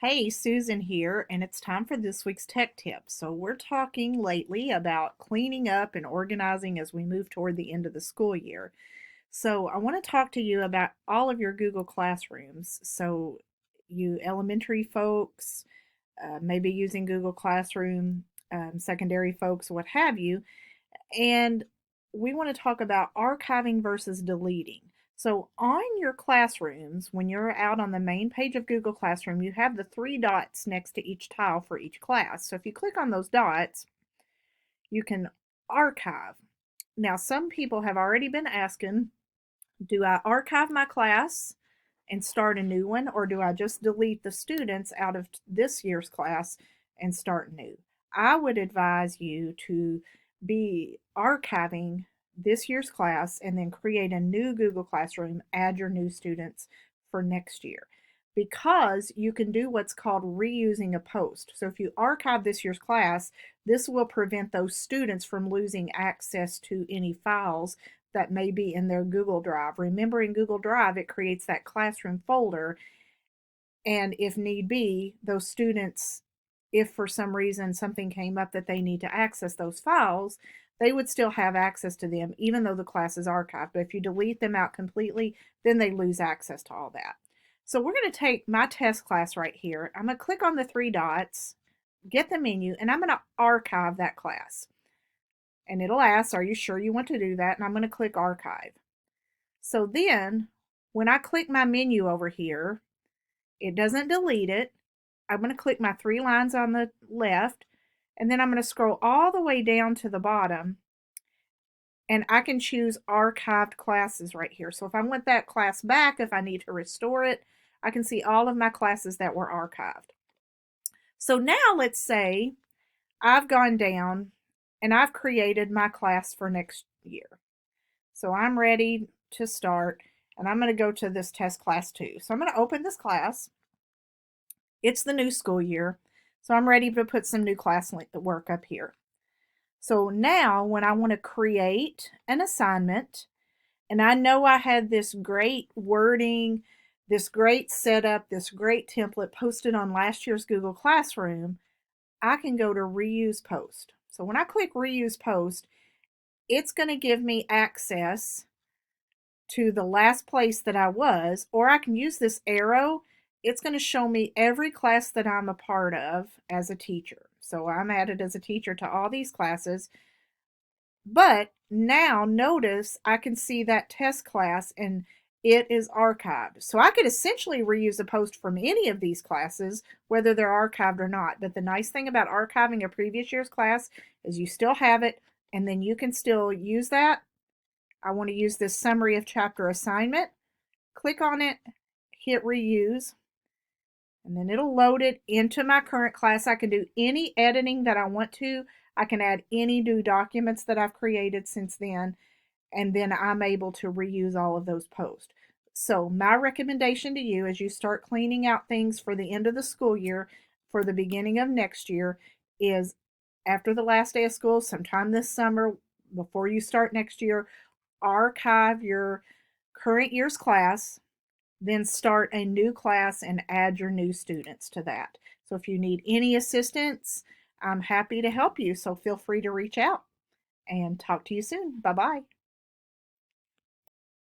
Hey, Susan here, and it's time for this week's tech tip. So, we're talking lately about cleaning up and organizing as we move toward the end of the school year. So, I want to talk to you about all of your Google Classrooms. So, you elementary folks, maybe using Google Classroom, secondary folks, what have you. And we want to talk about archiving versus deleting. So on your classrooms, when you're out on the main page of Google Classroom, you have the three dots next to each tile for each class. So if you click on those dots, you can archive. Now, some people have already been asking, do I archive my class and start a new one, or do I just delete the students out of this year's class and start new? I would advise you to be archiving this year's class and then create a new Google Classroom, add your new students for next year. Because you can do what's called reusing a post. So if you archive this year's class, this will prevent those students from losing access to any files that may be in their Google Drive. Remember, in Google Drive, it creates that classroom folder, and if need be, those students, if for some reason something came up that they need to access those files, they would still have access to them even though the class is archived. But if you delete them out completely, then they lose access to all that. So we're going to take my test class right here. I'm going to click on the three dots, get the menu, and I'm going to archive that class. And it'll ask, are you sure you want to do that? And I'm going to click archive. So then when I click my menu over here, it doesn't delete it. I'm going to click my three lines on the left, and then I'm going to scroll all the way down to the bottom, and I can choose archived classes right here. So if I want that class back, if I need to restore it, I can see all of my classes that were archived. So now let's say I've gone down and I've created my class for next year. So I'm ready to start, and I'm going to go to this test class 2. So I'm going to open this class. It's the new school year, so I'm ready to put some new class work up here. So now when I want to create an assignment, and I know I had this great wording, this great setup, this great template posted on last year's Google Classroom, I can go to reuse post. So when I click reuse post, it's going to give me access to the last place that I was, or I can use this arrow. It's going to show me every class that I'm a part of as a teacher. So I'm added as a teacher to all these classes. But now notice I can see that test class and it is archived. So I could essentially reuse a post from any of these classes, whether they're archived or not. But the nice thing about archiving a previous year's class is you still have it, and then you can still use that. I want to use this summary of chapter assignment. Click on it, hit reuse, and then it'll load it into my current class. I can do any editing that I want to. I can add any new documents that I've created since then, and then I'm able to reuse all of those posts. So my recommendation to you as you start cleaning out things for the end of the school year, for the beginning of next year, is after the last day of school, sometime this summer, before you start next year, archive your current year's class, then start a new class and add your new students to that. So if you need any assistance, I'm happy to help you. So feel free to reach out, and talk to you soon. Bye-bye.